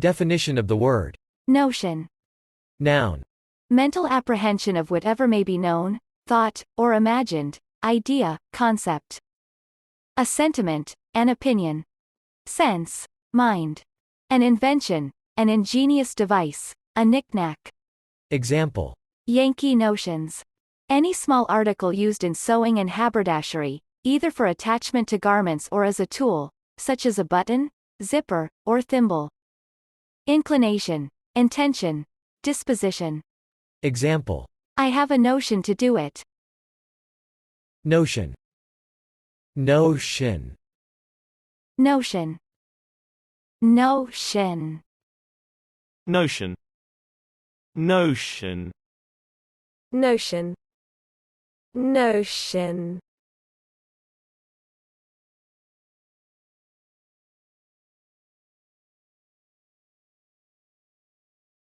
Definition of the word. Notion. Noun. Mental apprehension of whatever may be known, thought, or imagined, idea, concept. A sentiment, an opinion. Sense, mind. An invention, an ingenious device, a knick-knack. Example. Yankee notions. Any small article used in sewing and haberdashery, either for attachment to garments or as a tool, such as a button, zipper, or thimble. Inclination, intention, disposition. Example. I have a notion to do it. Notion. Notion. Notion. Notion. Notion. Notion. Notion. Notion.